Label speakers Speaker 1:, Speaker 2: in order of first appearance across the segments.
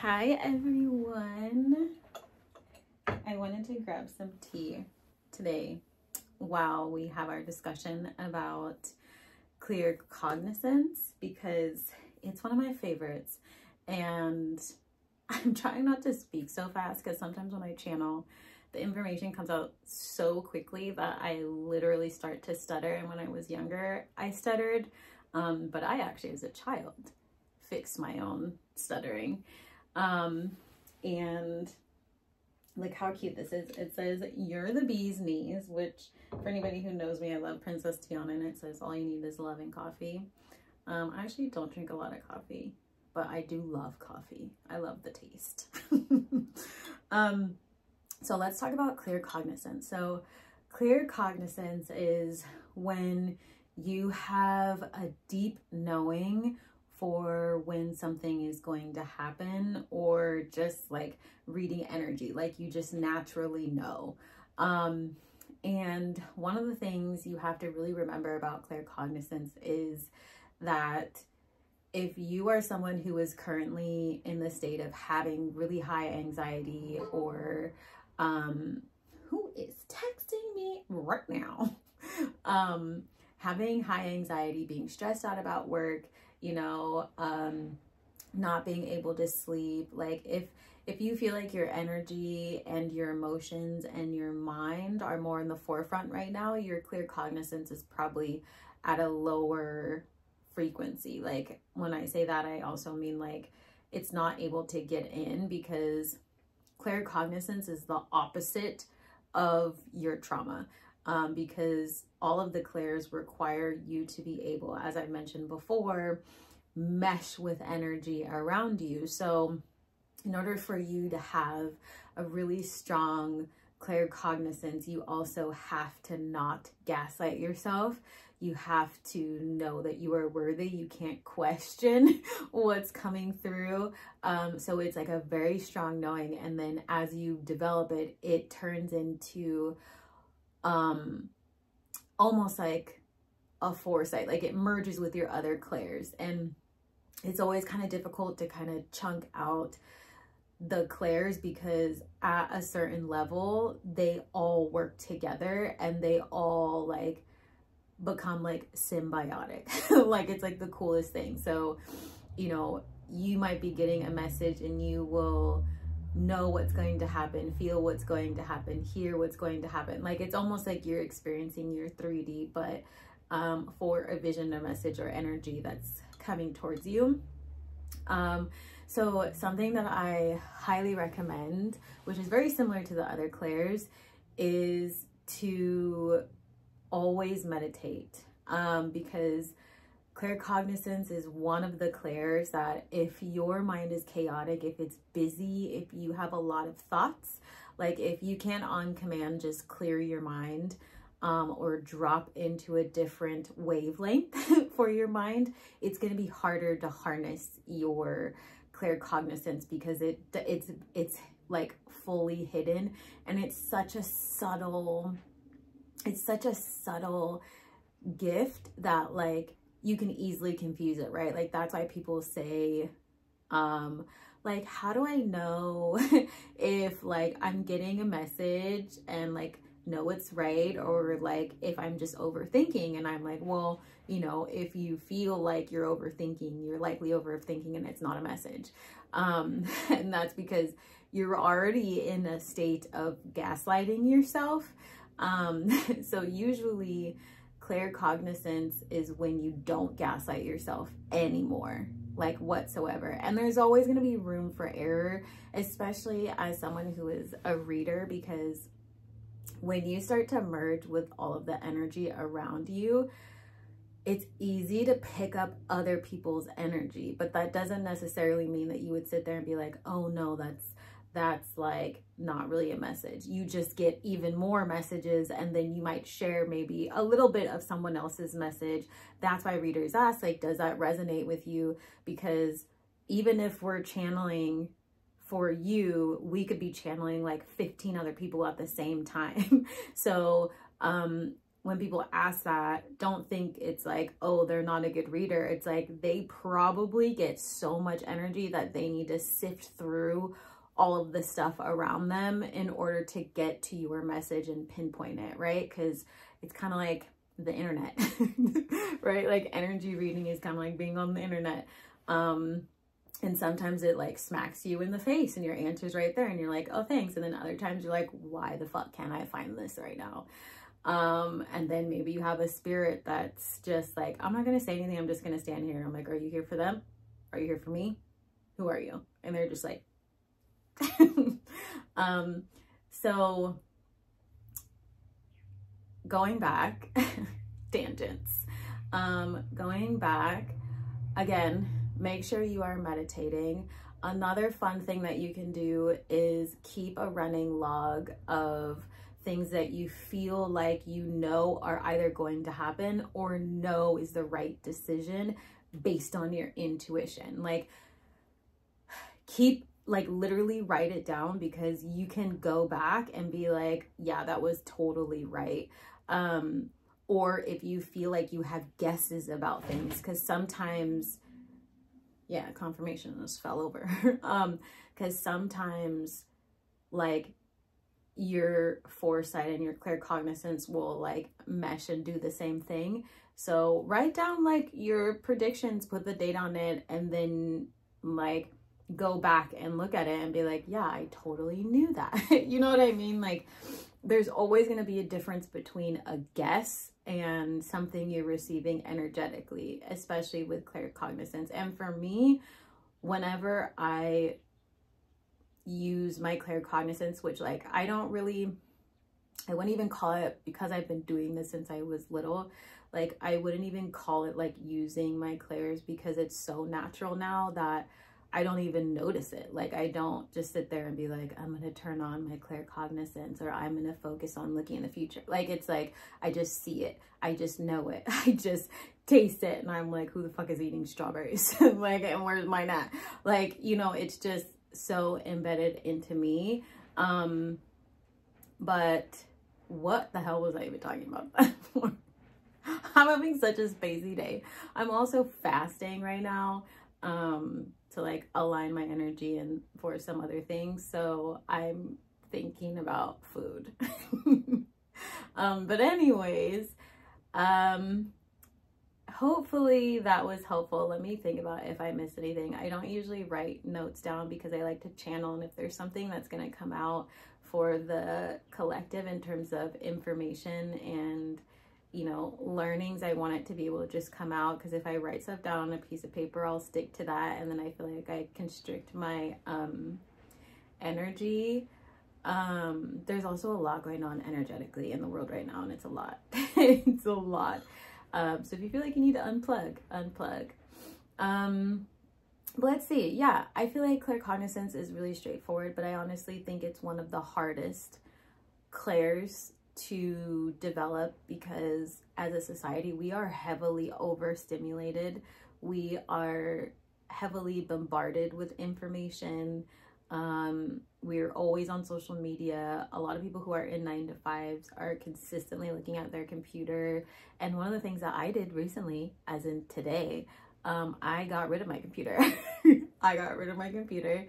Speaker 1: Hi everyone. I wanted to grab some tea today while we have our discussion about claircognizance because it's one of my favorites, and I'm trying not to speak so fast because sometimes when I channel, the information comes out so quickly that I literally start to stutter. And when I was younger, I stuttered, but I actually, as a child, fixed my own stuttering. And look how cute this is. It says, "You're the bee's knees," which for anybody who knows me, I love Princess Tiana, and it says, "All you need is love and coffee." I actually don't drink a lot of coffee, but I do love coffee. I love the taste. So let's talk about claircognizance. So claircognizance is when you have a deep knowing for when something is going to happen, or just like reading energy, like you just naturally know. And one of the things you have to really remember about claircognizance is that if you are someone who is currently in the state of having really high anxiety, or who is texting me right now, having high anxiety, being stressed out about work, you know, not being able to sleep, like if you feel like your energy and your emotions and your mind are more in the forefront right now, your claircognizance is probably at a lower frequency. Like when I say that, I also mean like it's not able to get in, because claircognizance is the opposite of your trauma. Because all of the clairs require you to be able, as I mentioned before, mesh with energy around you. So in order for you to have a really strong claircognizance, you also have to not gaslight yourself. You have to know that you are worthy. You can't question what's coming through. So it's like a very strong knowing. And then as you develop it, it turns into almost like a foresight, like it merges with your other clairs. And it's always kind of difficult to kind of chunk out the clairs, because at a certain level they all work together and they all like become like symbiotic. Like it's like the coolest thing. So, you know, you might be getting a message and you will know what's going to happen, feel what's going to happen, hear what's going to happen. Like it's almost like you're experiencing your 3D, but for a vision or message or energy that's coming towards you. So something that I highly recommend, which is very similar to the other clairs, is to always meditate, because claircognizance is one of the clairs that if your mind is chaotic, if it's busy, if you have a lot of thoughts, like if you can't on command just clear your mind, or drop into a different wavelength for your mind, it's going to be harder to harness your claircognizance, because it's like fully hidden, and it's such a subtle gift that like you can easily confuse it, right? Like that's why people say, like, how do I know if like I'm getting a message and like know it's right, or like if I'm just overthinking? And I'm like, well, you know, if you feel like you're overthinking, you're likely overthinking and it's not a message. And that's because you're already in a state of gaslighting yourself. So usually claircognizance is when you don't gaslight yourself anymore, like whatsoever. And there's always going to be room for error, especially as someone who is a reader, because when you start to merge with all of the energy around you, it's easy to pick up other people's energy, but that doesn't necessarily mean that you would sit there and be like, oh no, that's like not really a message. You just get even more messages, and then you might share maybe a little bit of someone else's message. That's why readers ask, like, does that resonate with you? Because even if we're channeling for you, we could be channeling like 15 other people at the same time. So when people ask that, don't think it's like, oh, they're not a good reader. It's like they probably get so much energy that they need to sift through all of the stuff around them in order to get to your message and pinpoint it, right? Because it's kind of like the internet, right? Like energy reading is kind of like being on the internet. And sometimes it like smacks you in the face and your answer's right there and you're like, oh, thanks. And then other times you're like, why the fuck can't I find this right now? And then maybe you have a spirit that's just like, I'm not going to say anything. I'm just going to stand here. I'm like, are you here for them? Are you here for me? Who are you? And they're just like, so going back, tangents, going back again, make sure you are meditating. Another fun thing that you can do is keep a running log of things that you feel like you know are either going to happen or know is the right decision based on your intuition. Like literally write it down, because you can go back and be like, yeah, that was totally right. Or if you feel like you have guesses about things, because sometimes, yeah, confirmation just fell over. Because sometimes like your foresight and your claircognizance will like mesh and do the same thing. So write down like your predictions, put the date on it, and then like go back and look at it and be like, yeah, I totally knew that. You know what I mean? Like there's always going to be a difference between a guess and something you're receiving energetically, especially with claircognizance. And for me, whenever I use my claircognizance, which like I wouldn't even call it, because I've been doing this since I was little, like I wouldn't even call it like using my clairs, because it's so natural now that I don't even notice it. Like I don't just sit there and be like, I'm going to turn on my claircognizance, or I'm going to focus on looking in the future. Like it's like, I just see it. I just know it. I just taste it. And I'm like, who the fuck is eating strawberries? Like, and where's mine at? Like, you know, it's just so embedded into me. But what the hell was I even talking about that for? I'm having such a spacey day. I'm also fasting right now, to like align my energy and for some other things. So I'm thinking about food. But anyways, hopefully that was helpful. Let me think about if I missed anything. I don't usually write notes down because I like to channel, and if there's something that's going to come out for the collective in terms of information and, you know, learnings, I want it to be able to just come out, because if I write stuff down on a piece of paper, I'll stick to that, and then I feel like I constrict my energy. There's also a lot going on energetically in the world right now, and it's a lot. It's a lot. So if you feel like you need to unplug. But let's see. Yeah, I feel like claircognizance is really straightforward, but I honestly think it's one of the hardest clairs to develop, because as a society we are heavily overstimulated. We are heavily bombarded with information. We're always on social media. A lot of people who are in 9-to-5s are consistently looking at their computer. And one of the things that I did recently, as in today, I got rid of my computer. I got rid of my computer.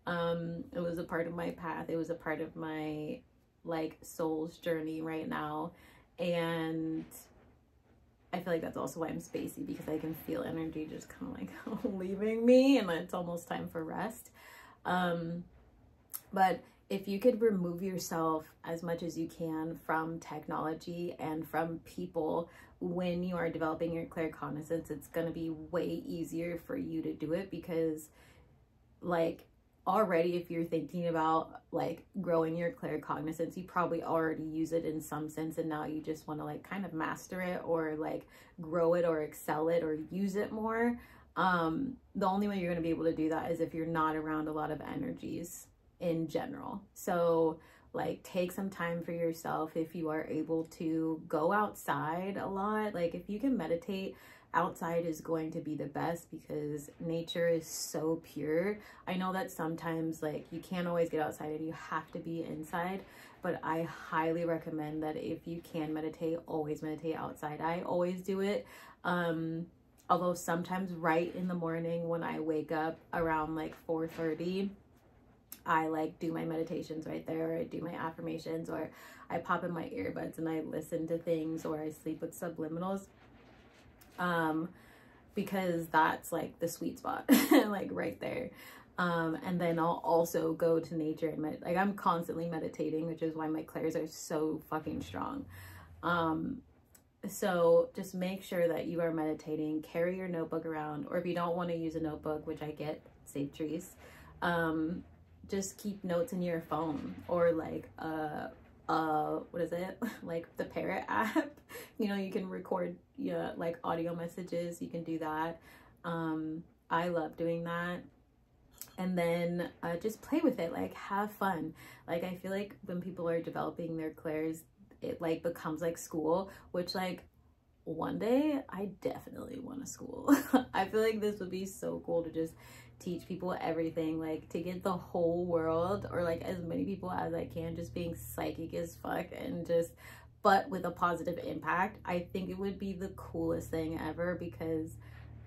Speaker 1: It was a part of my path. It was a part of my like soul's journey right now, and I feel like that's also why I'm spacey, because I can feel energy just kind of like leaving me, and it's almost time for rest. But if you could remove yourself as much as you can from technology and from people when you are developing your claircognizance, it's going to be way easier for you to do it, because like already if you're thinking about like growing your claircognizance, you probably already use it in some sense, and now you just want to like kind of master it or like grow it or excel it or use it more. The only way you're going to be able to do that is if you're not around a lot of energies in general. So like take some time for yourself. If you are able to go outside a lot, like if you can meditate outside is going to be the best because nature is so pure. I know that sometimes like you can't always get outside and you have to be inside, but I highly recommend that if you can meditate, always meditate outside. I always do it. Although sometimes right in the morning when I wake up around like 4:30, I like do my meditations right there, or I do my affirmations, or I pop in my earbuds and I listen to things, or I sleep with subliminals. Because that's like the sweet spot, like right there. And then I'll also go to nature and like I'm constantly meditating, which is why my clairs are so fucking strong. So just make sure that you are meditating, carry your notebook around, or if you don't want to use a notebook, which I get, save trees, just keep notes in your phone, or like what is it, like the Parrot app, you know, you can record like audio messages, you can do that. I love doing that. And then just play with it, like have fun. Like I feel like when people are developing their clairs, it like becomes like school, which like one day I definitely want a school. I feel like this would be so cool to just teach people everything, like to get the whole world, or like as many people as I can, just being psychic as fuck, and just, but with a positive impact. I think it would be the coolest thing ever, because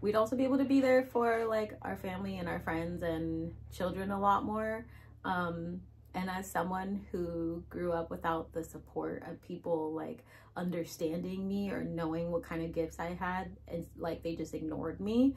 Speaker 1: we'd also be able to be there for like our family and our friends and children a lot more. And as someone who grew up without the support of people like understanding me or knowing what kind of gifts I had, and like they just ignored me,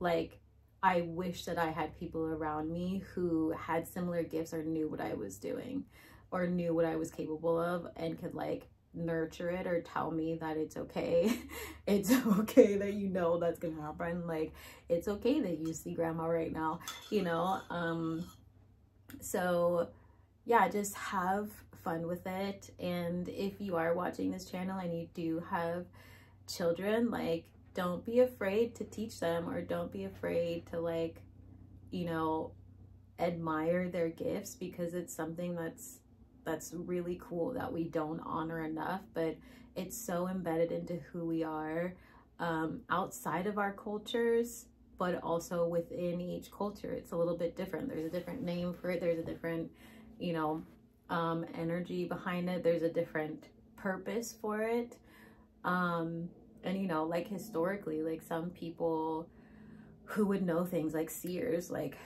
Speaker 1: like I wish that I had people around me who had similar gifts, or knew what I was doing, or knew what I was capable of, and could like nurture it, or tell me that it's okay. It's okay that you know that's gonna happen. Like it's okay that you see grandma right now, you know. So yeah, just have fun with it. And if you are watching this channel and you do have children, like don't be afraid to teach them, or don't be afraid to like, you know, admire their gifts, because it's something that's really cool that we don't honor enough. But it's so embedded into who we are, outside of our cultures, but also within each culture. It's a little bit different. There's a different name for it. There's a different, you know, energy behind it. There's a different purpose for it. And you know, like historically, like some people who would know things like seers, like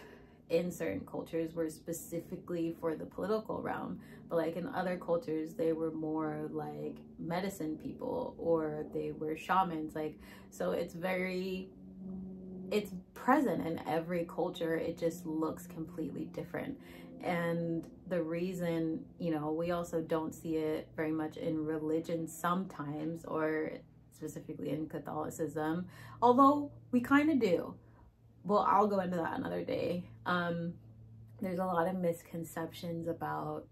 Speaker 1: in certain cultures were specifically for the political realm, but like in other cultures they were more like medicine people, or they were shamans. Like, so it's present in every culture. It just looks completely different. And the reason, you know, we also don't see it very much in religion sometimes, or specifically in Catholicism, although we kind of do. Well, I'll go into that another day. There's a lot of misconceptions about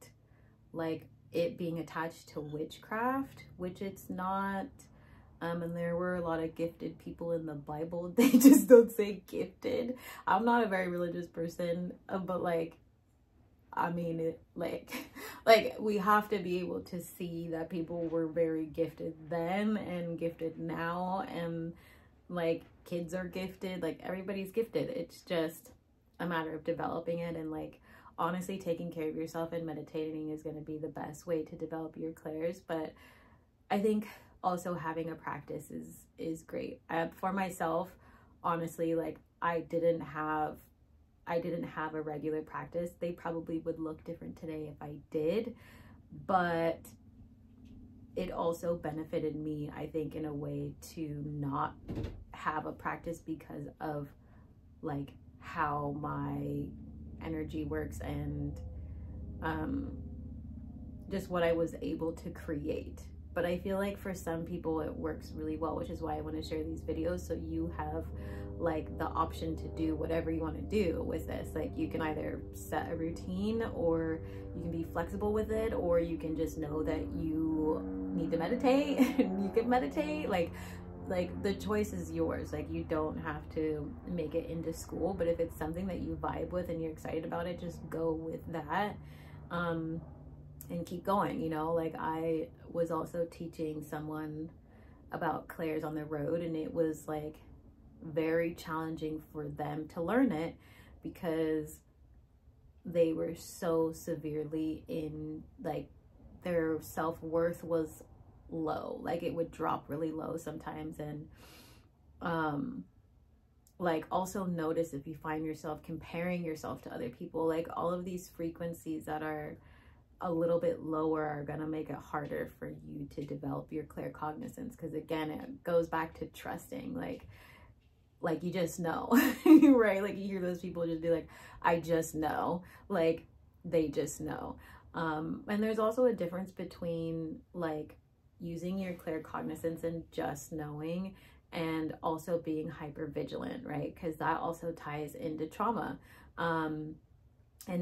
Speaker 1: like it being attached to witchcraft, which it's not. And there were a lot of gifted people in the Bible. They just don't say gifted. I'm not a very religious person, but like, I mean, it, like we have to be able to see that people were very gifted then and gifted now, and like kids are gifted, like everybody's gifted. It's just a matter of developing it. And like honestly, taking care of yourself and meditating is going to be the best way to develop your clairs. But I think also having a practice is great. For myself, honestly, like I didn't have a regular practice. They probably would look different today if I did, but it also benefited me, I think, in a way to not have a practice because of like how my energy works, and just what I was able to create. But I feel like for some people it works really well, which is why I want to share these videos, so you have like the option to do whatever you want to do with this. Like you can either set a routine, or you can be flexible with it, or you can just know that you need to meditate and you can meditate. Like the choice is yours. Like you don't have to make it into school, but if it's something that you vibe with and you're excited about it, just go with that. And keep going, you know. Like I was also teaching someone about clairs on the road, and it was like very challenging for them to learn it because they were so severely in, like, their self-worth was low, like it would drop really low sometimes. And like, also notice if you find yourself comparing yourself to other people, like all of these frequencies that are a little bit lower are going to make it harder for you to develop your claircognizance, because again, it goes back to trusting, like you just know. Right? Like you hear those people just be like, I just know, like they just know. And there's also a difference between like using your claircognizance and just knowing, and also being hyper vigilant, right? Because that also ties into trauma. And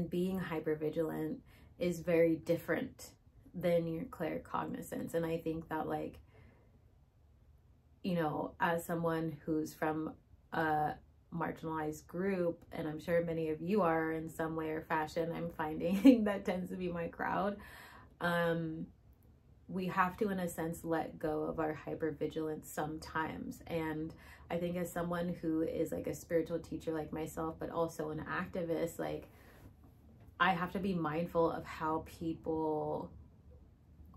Speaker 1: being hyper vigilant is very different than your claircognizance. And I think that, like, you know, as someone who's from a marginalized group, and I'm sure many of you are in some way or fashion, I'm finding that tends to be my crowd, we have to, in a sense, let go of our hypervigilance sometimes. And I think as someone who is like a spiritual teacher like myself, but also an activist, like I have to be mindful of how people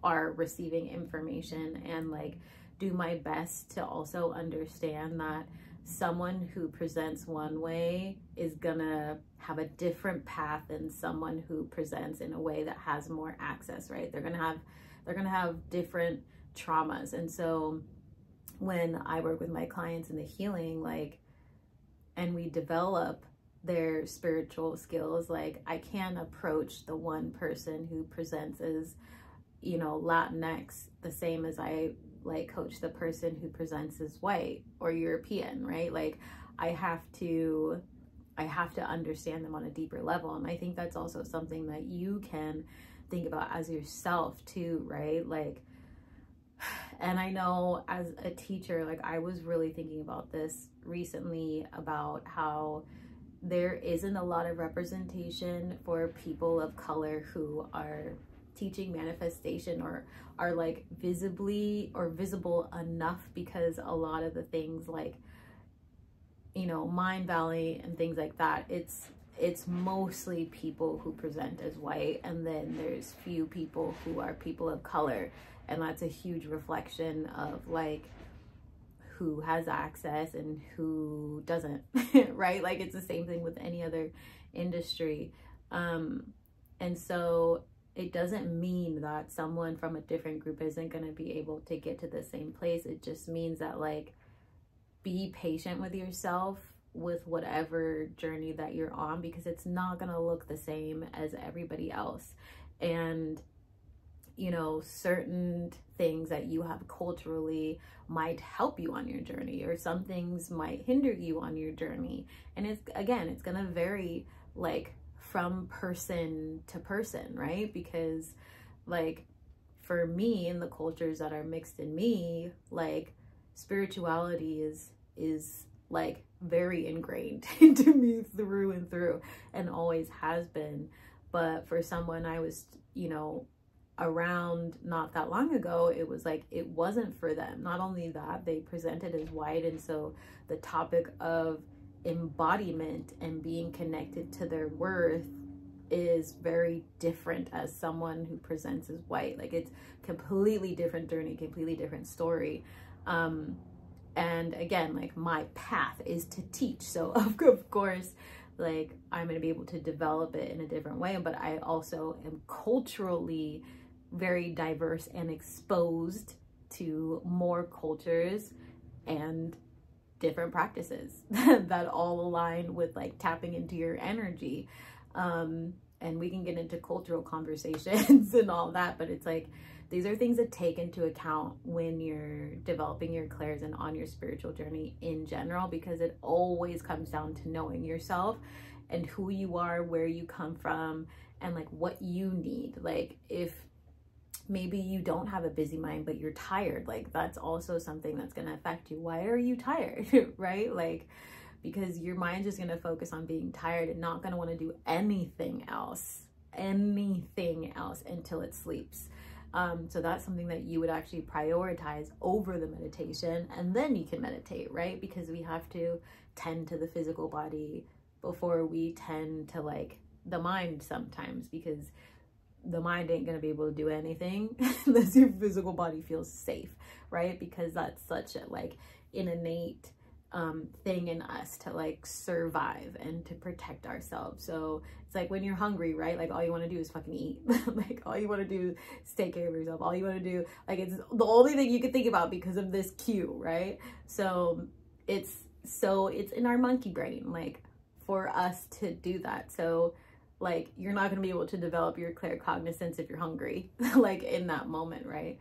Speaker 1: are receiving information, and like do my best to also understand that someone who presents one way is gonna have a different path than someone who presents in a way that has more access, right? They're gonna have different traumas. And so when I work with my clients in the healing, like, and we develop their spiritual skills, like I can approach the one person who presents as, you know, Latinx the same as I like coach the person who presents as white or European, right? Like I have to understand them on a deeper level. And I think that's also something that you can think about as yourself too, right? Like, and I know as a teacher, like I was really thinking about this recently, about how there isn't a lot of representation for people of color who are teaching manifestation, or are like visibly or visible enough, because a lot of the things like, you know, Mind Valley and things like that, it's mostly people who present as white, and then there's few people who are people of color. And that's a huge reflection of like who has access and who doesn't. Right? Like it's the same thing with any other industry. And so it doesn't mean that someone from a different group isn't going to be able to get to the same place. It just means that, like, be patient with yourself with whatever journey that you're on, because it's not going to look the same as everybody else. And, you know, certain things that you have culturally might help you on your journey, or some things might hinder you on your journey. And it's, again, it's going to vary, like, from person to person, right? Because, like, for me, in the cultures that are mixed in me, like, spirituality is like very ingrained into me through and through, and always has been. But for someone I was, you know, around not that long ago, it was like it wasn't for them. Not only that, they presented as white, and so the topic of embodiment and being connected to their worth is very different as someone who presents as white. Like it's completely different journey, completely different story. And again, like my path is to teach, so of course, like I'm going to be able to develop it in a different way. But I also am culturally very diverse and exposed to more cultures and different practices that all align with like tapping into your energy. And we can get into cultural conversations and all that, but it's like these are things that take into account when you're developing your clairs and on your spiritual journey in general, because it always comes down to knowing yourself and who you are, where you come from, and like what you need. Like if maybe you don't have a busy mind, but you're tired, like that's also something that's going to affect you. Why are you tired? Right? Like, because your mind's just going to focus on being tired and not going to want to do anything else until it sleeps. So that's something that you would actually prioritize over the meditation, and then you can meditate, right? Because we have to tend to the physical body before we tend to like the mind sometimes, because the mind ain't gonna be able to do anything unless your physical body feels safe, right? Because that's such a like an innate thing in us to like survive and to protect ourselves. So it's like when you're hungry, right? Like all you want to do is fucking eat. Like all you want to do is take care of yourself. All you want to do, like, it's the only thing you can think about because of this cue, right? So it's in our monkey brain, like, for us to do that. So like you're not going to be able to develop your claircognizance if you're hungry, like in that moment, right?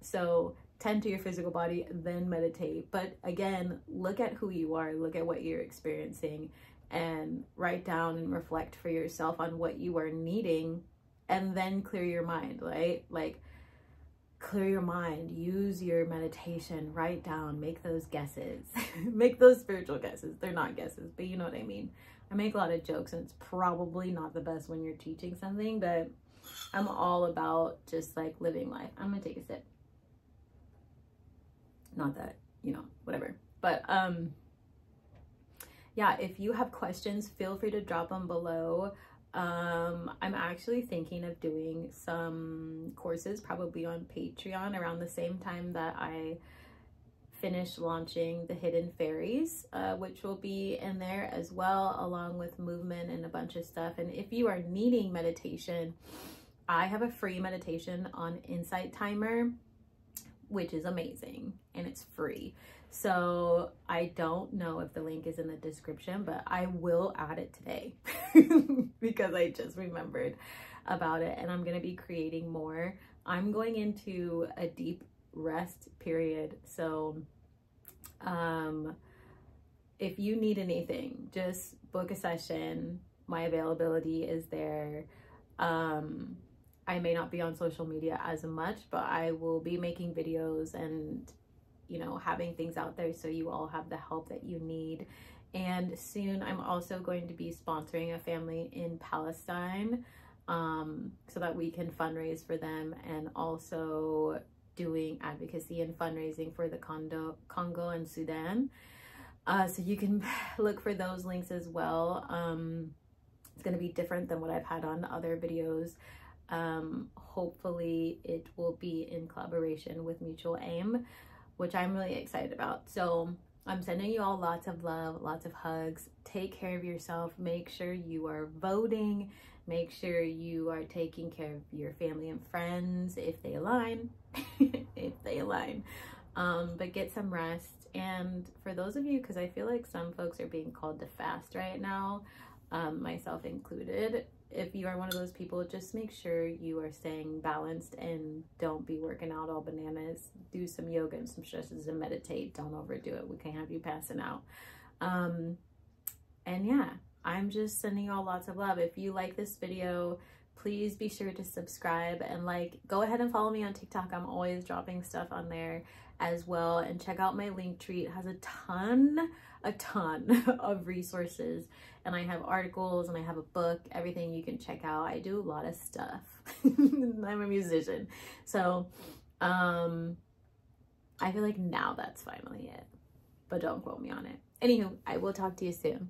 Speaker 1: So tend to your physical body, then meditate. But again, look at who you are, look at what you're experiencing, and write down and reflect for yourself on what you are needing, and then clear your mind, right? Like clear your mind, use your meditation, write down, make those guesses, make those spiritual guesses. They're not guesses, but you know what I mean. I make a lot of jokes, and it's probably not the best when you're teaching something, but I'm all about just like living life. I'm gonna take a sip. Not that, you know, whatever. But yeah, if you have questions, feel free to drop them below. I'm actually thinking of doing some courses probably on Patreon around the same time that I finish launching the Hidden Fairies, which will be in there as well, along with movement and a bunch of stuff. And if you are needing meditation, I have a free meditation on Insight Timer, which is amazing, and it's free. So I don't know if the link is in the description, but I will add it today because I just remembered about it, and I'm going to be creating more. I'm going into a deep rest period. So if you need anything, just book a session. My availability is there. I may not be on social media as much, but I will be making videos and, you know, having things out there so you all have the help that you need. And soon I'm also going to be sponsoring a family in Palestine, so that we can fundraise for them, and also doing advocacy and fundraising for the Congo and Sudan. So you can look for those links as well. It's going to be different than what I've had on other videos. Hopefully it will be in collaboration with Mutual Aim, which I'm really excited about. So I'm sending you all lots of love, lots of hugs. Take care of yourself. Make sure you are voting. Make sure you are taking care of your family and friends if they align, if they align. But get some rest. And for those of you, because I feel like some folks are being called to fast right now, myself included, if you are one of those people, just make sure you are staying balanced and don't be working out all bananas. Do some yoga and some stretches and meditate. Don't overdo it. We can't have you passing out. And yeah, I'm just sending you all lots of love. If you like this video, please be sure to subscribe and like. Go ahead and follow me on TikTok. I'm always dropping stuff on there as well. And check out my Linktree. It has a ton of resources, and I have articles and I have a book, everything you can check out. I do a lot of stuff. I'm a musician. So I feel like now that's finally it, but don't quote me on it. Anywho, I will talk to you soon.